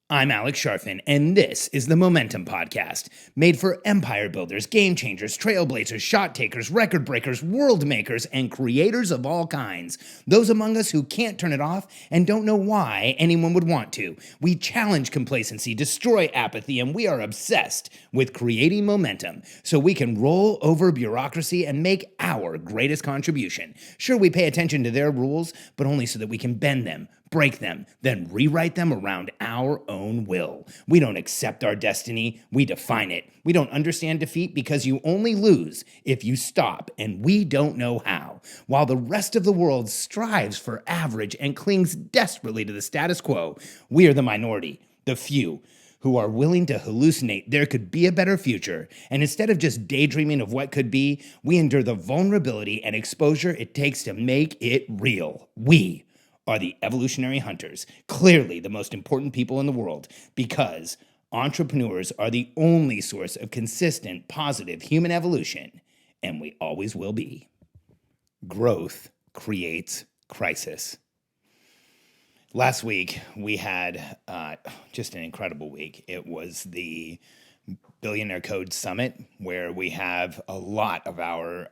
I'm Alex Sharfin, and this is the Momentum Podcast, made for empire builders, game changers, trailblazers, shot takers, record breakers, world makers, and creators of all kinds. Those among us who can't turn it off and don't know why anyone would want to. We challenge complacency, destroy apathy, and we are obsessed with creating momentum so we can roll over bureaucracy and make our greatest contribution. Sure, we pay attention to their rules, but only so that we can bend them, break them, then rewrite them around our own will. We don't accept our destiny, we define it. We don't understand defeat because you only lose if you stop, and we don't know how. While the rest of the world strives for average and clings desperately to the status quo, we are the minority, the few, who are willing to hallucinate there could be a better future, and instead of just daydreaming of what could be, we endure the vulnerability and exposure it takes to make it real. We are the evolutionary hunters, clearly the most important people in the world, because entrepreneurs are the only source of consistent, positive human evolution, and we always will be. Growth creates crisis. Last week, we had just an incredible week. It was the Billionaire Code Summit, where we have a lot of our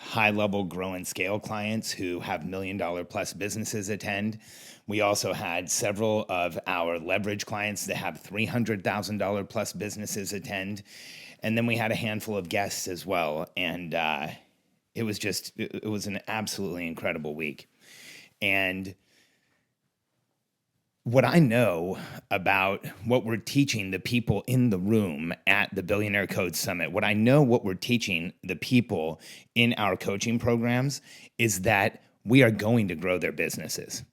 high-level grow and scale clients who have $1 million plus businesses attend. We also had several of our leverage clients that have $300,000 plus businesses attend. And then we had a handful of guests as well. And it was an absolutely incredible week. And what I know about what we're teaching the people in the room at the Billionaire Code Summit, what we're teaching the people in our coaching programs is that we are going to grow their businesses.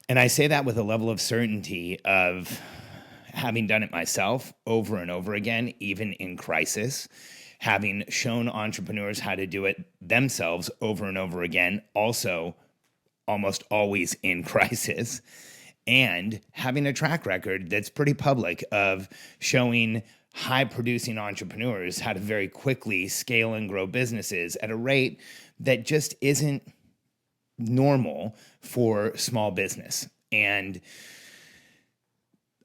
And I say that with a level of certainty of having done it myself over and over again, even in crisis, having shown entrepreneurs how to do it themselves over and over again, also almost always in crisis, and having a track record that's pretty public of showing high-producing entrepreneurs how to very quickly scale and grow businesses at a rate that just isn't normal for small business. And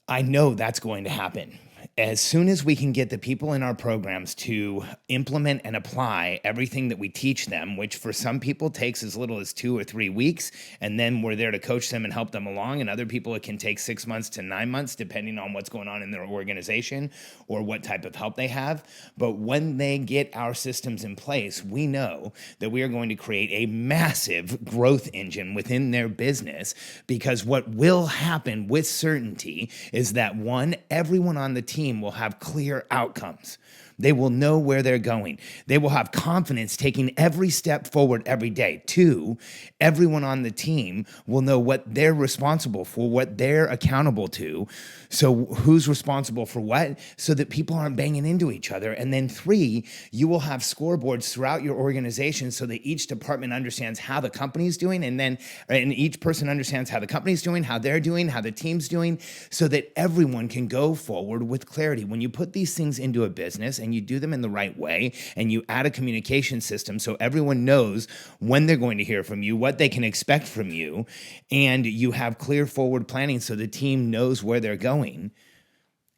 I know that's going to happen. As soon as we can get the people in our programs to implement and apply everything that we teach them, which for some people takes as little as 2 or 3 weeks, and then we're there to coach them and help them along, and other people it can take 6 months to 9 months, depending on what's going on in their organization or what type of help they have. But when they get our systems in place, we know that we are going to create a massive growth engine within their business, because what will happen with certainty is that, one, everyone on the team will have clear outcomes. They will know where they're going. They will have confidence taking every step forward every day. 2, everyone on the team will know what they're responsible for, what they're accountable to. So who's responsible for what, so that people aren't banging into each other. And then 3, you will have scoreboards throughout your organization so that each department understands how the company's doing, and each person understands how the company's doing, how they're doing, how the team's doing, so that everyone can go forward with clarity. When you put these things into a business and you do them in the right way, and you add a communication system so everyone knows when they're going to hear from you, what they can expect from you, and you have clear forward planning so the team knows where they're going,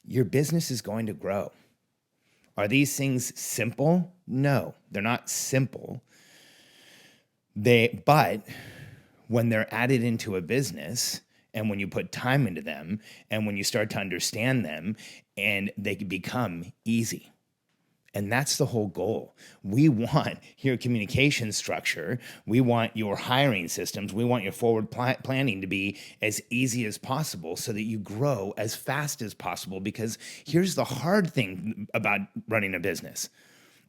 your business is going to grow. Are these things simple? No, they're not simple. But when they're added into a business, and when you put time into them, and when you start to understand them, and they can become easy. And that's the whole goal. We want your communication structure. We want your hiring systems. We want your forward planning to be as easy as possible so that you grow as fast as possible. Because here's the hard thing about running a business.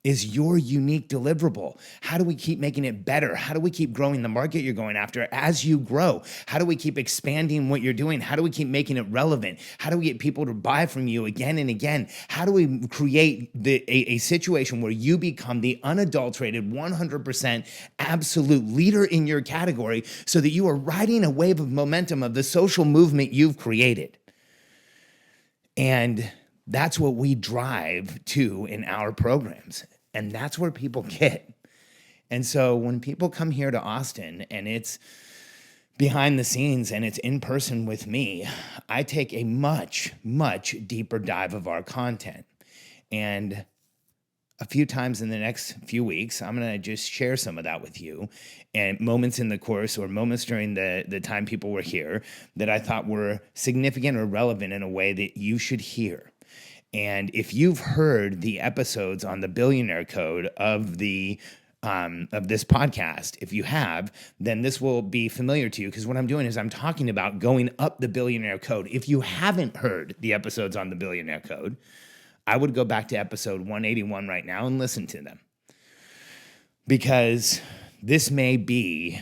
Is your unique deliverable. How do we keep making it better? How do we keep growing the market you're going after as you grow? How do we keep expanding what you're doing? How do we keep making it relevant? How do we get people to buy from you again and again? How do we create a situation where you become the unadulterated 100% absolute leader in your category so that you are riding a wave of momentum of the social movement you've created? And that's what we drive to in our programs. And that's where people get. And so when people come here to Austin and it's behind the scenes and it's in person with me, I take a much, much deeper dive of our content. And a few times in the next few weeks, I'm going to just share some of that with you, and moments in the course or moments during the time people were here that I thought were significant or relevant in a way that you should hear. And if you've heard the episodes on the Billionaire Code of this podcast, if you have, then this will be familiar to you, because what I'm doing is I'm talking about going up the Billionaire Code. If you haven't heard the episodes on the Billionaire Code, I would go back to episode 181 right now and listen to them, because this may be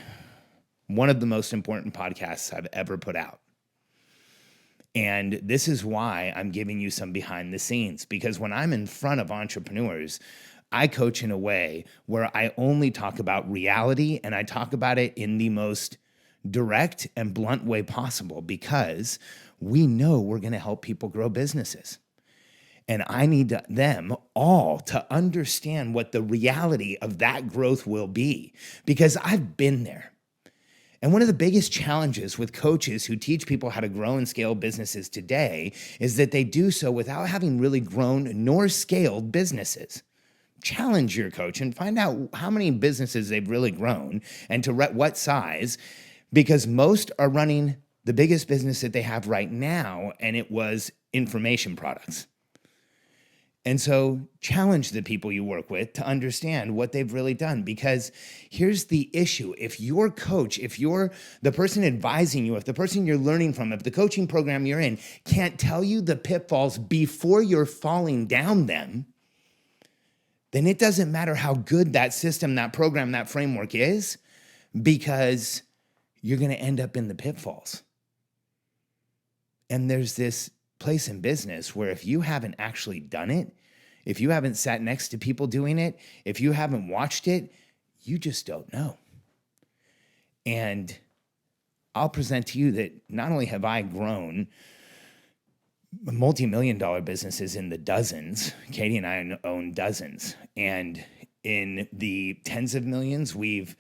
one of the most important podcasts I've ever put out. And this is why I'm giving you some behind the scenes, because when I'm in front of entrepreneurs, I coach in a way where I only talk about reality, and I talk about it in the most direct and blunt way possible, because we know we're going to help people grow businesses. And I need them all to understand what the reality of that growth will be, because I've been there. And one of the biggest challenges with coaches who teach people how to grow and scale businesses today is that they do so without having really grown nor scaled businesses. Challenge your coach and find out how many businesses they've really grown and to what size, because most are running the biggest business that they have right now, and it was information products. And so challenge the people you work with to understand what they've really done, because here's the issue. If your coach, if you're the person advising you, if the person you're learning from, if the coaching program you're in can't tell you the pitfalls before you're falling down them, then it doesn't matter how good that system, that program, that framework is, because you're going to end up in the pitfalls. And there's this place in business where if you haven't actually done it, if you haven't sat next to people doing it, if you haven't watched it, you just don't know. And I'll present to you that not only have I grown multi-million-dollar businesses in the dozens, Katie and I own dozens, and in the tens of millions, we've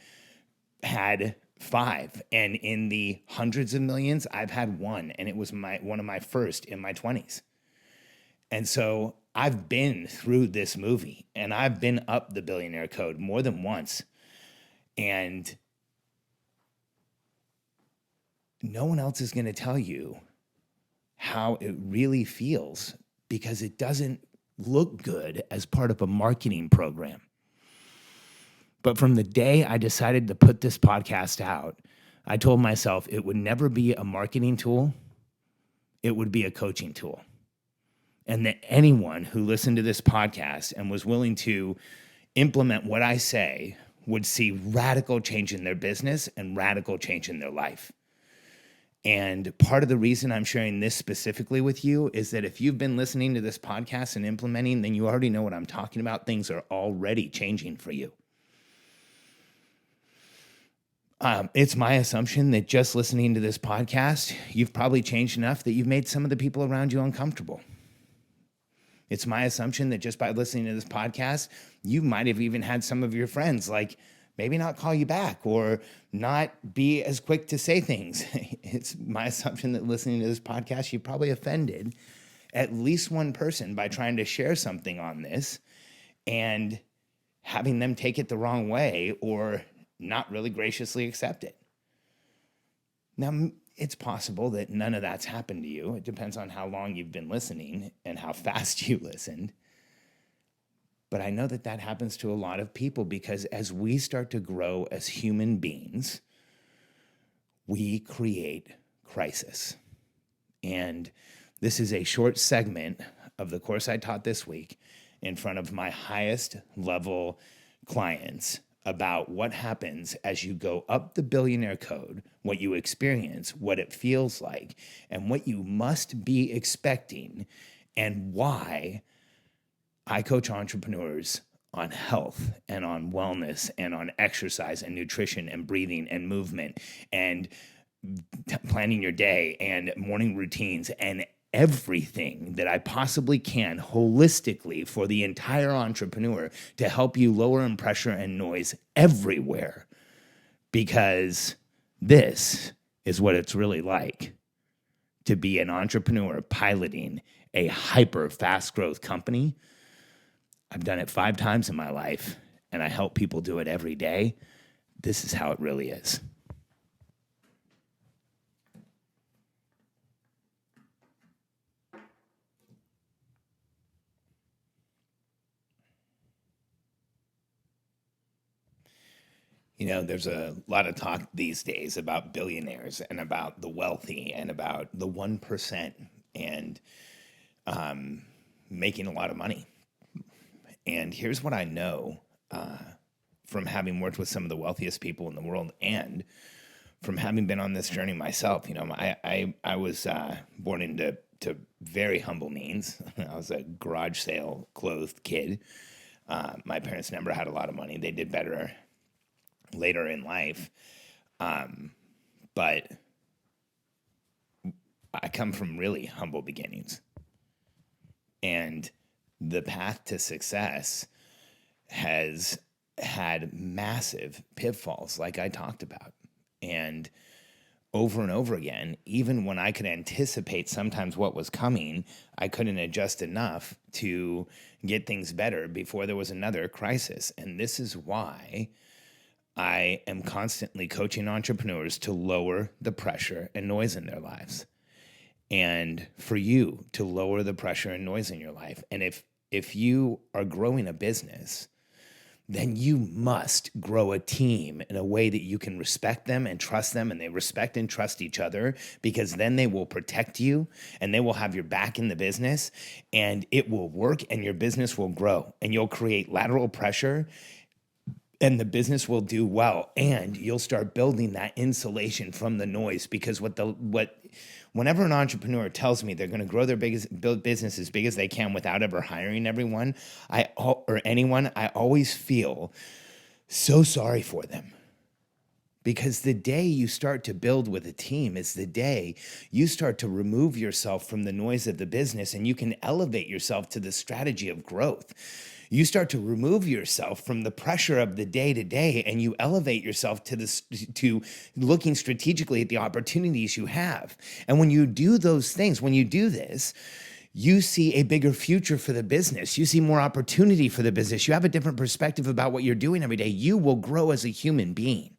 had 5, and in the hundreds of millions, I've had 1, and it was one of my first in my 20s. And so I've been through this movie, and I've been up the Billionaire Code more than once, and no one else is going to tell you how it really feels, because it doesn't look good as part of a marketing program. But from the day I decided to put this podcast out, I told myself it would never be a marketing tool. It would be a coaching tool. And that anyone who listened to this podcast and was willing to implement what I say would see radical change in their business and radical change in their life. And part of the reason I'm sharing this specifically with you is that if you've been listening to this podcast and implementing, then you already know what I'm talking about. Things are already changing for you. It's my assumption that just listening to this podcast, you've probably changed enough that you've made some of the people around you uncomfortable. It's my assumption that just by listening to this podcast, you might have even had some of your friends like maybe not call you back or not be as quick to say things. It's my assumption that listening to this podcast, you probably offended at least one person by trying to share something on this and having them take it the wrong way or not really graciously accept it. Now, it's possible that none of that's happened to you. It depends on how long you've been listening and how fast you listened. But I know that that happens to a lot of people, because as we start to grow as human beings, we create crisis. And this is a short segment of the course I taught this week in front of my highest level clients about what happens as you go up the Billionaire Code, what you experience, what it feels like, and what you must be expecting, and why I coach entrepreneurs on health and on wellness and on exercise and nutrition and breathing and movement and planning your day and morning routines and everything that I possibly can holistically for the entire entrepreneur to help you lower in pressure and noise everywhere, because this is what it's really like to be an entrepreneur piloting a hyper fast growth company. I've done it 5 times in my life, and I help people do it every day. This is how it really is. You know, there's a lot of talk these days about billionaires and about the wealthy and about the 1% and making a lot of money. And here's what I know from having worked with some of the wealthiest people in the world and from having been on this journey myself. You know, I was born into very humble means. I was a garage sale clothed kid. My parents never had a lot of money. They did better later in life. But I come from really humble beginnings. And the path to success has had massive pitfalls, like I talked about. And over again, even when I could anticipate sometimes what was coming, I couldn't adjust enough to get things better before there was another crisis. And this is why I am constantly coaching entrepreneurs to lower the pressure and noise in their lives. And for you to lower the pressure and noise in your life. And if you are growing a business, then you must grow a team in a way that you can respect them and trust them, and they respect and trust each other, because then they will protect you and they will have your back in the business, and it will work and your business will grow, and you'll create lateral pressure and the business will do well, and you'll start building that insulation from the noise. Because whenever an entrepreneur tells me they're going to grow their build business as big as they can without ever hiring anyone, I always feel so sorry for them. Because the day you start to build with a team is the day you start to remove yourself from the noise of the business, and you can elevate yourself to the strategy of growth. You start to remove yourself from the pressure of the day to day, and you elevate yourself to looking strategically at the opportunities you have. And when you do those things, when you do this, you see a bigger future for the business. You see more opportunity for the business. You have a different perspective about what you're doing every day. You will grow as a human being.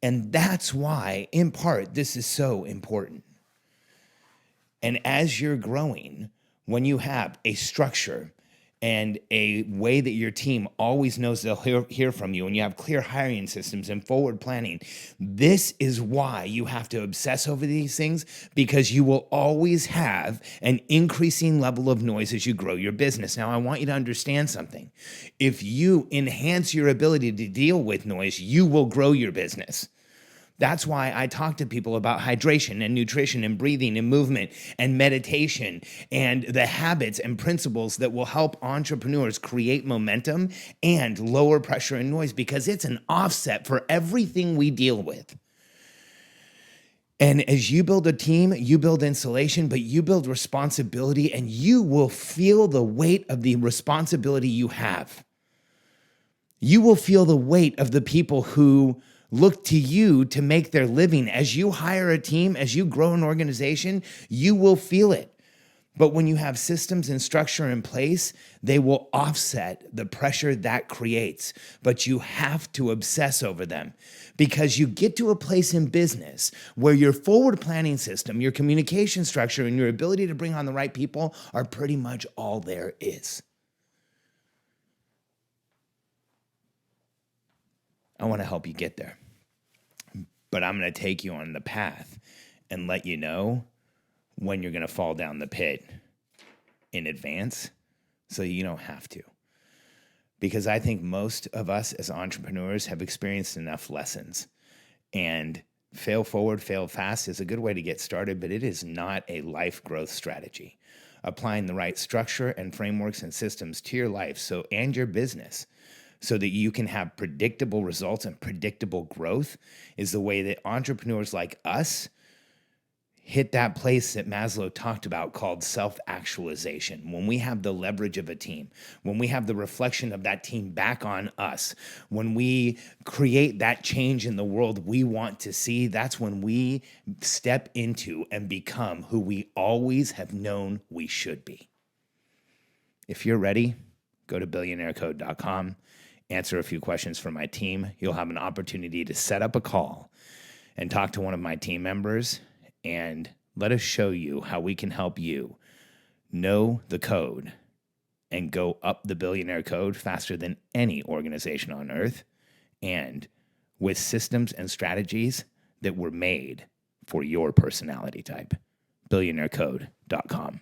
And that's why, in part, this is so important. And as you're growing, when you have a structure and a way that your team always knows they'll hear from you, and you have clear hiring systems and forward planning, this is why you have to obsess over these things, because you will always have an increasing level of noise as you grow your business. Now, I want you to understand something. If you enhance your ability to deal with noise, you will grow your business. That's why I talk to people about hydration and nutrition and breathing and movement and meditation and the habits and principles that will help entrepreneurs create momentum and lower pressure and noise, because it's an offset for everything we deal with. And as you build a team, you build insulation, but you build responsibility, and you will feel the weight of the responsibility you have. You will feel the weight of the people who look to you to make their living. As you hire a team, as you grow an organization, you will feel it. But when you have systems and structure in place, they will offset the pressure that creates. But you have to obsess over them, because you get to a place in business where your forward planning system, your communication structure, and your ability to bring on the right people are pretty much all there is. I want to help you get there. But I'm going to take you on the path and let you know when you're going to fall down the pit in advance, so you don't have to. Because I think most of us as entrepreneurs have experienced enough lessons. And fail forward, fail fast is a good way to get started, but it is not a life growth strategy. Applying the right structure and frameworks and systems to your life and your business, so that you can have predictable results and predictable growth, is the way that entrepreneurs like us hit that place that Maslow talked about called self-actualization. When we have the leverage of a team, when we have the reflection of that team back on us, when we create that change in the world we want to see, that's when we step into and become who we always have known we should be. If you're ready, go to billionairecode.com, answer a few questions for my team. You'll have an opportunity to set up a call and talk to one of my team members, and let us show you how we can help you know the code and go up the billionaire code faster than any organization on earth, and with systems and strategies that were made for your personality type. billionairecode.com.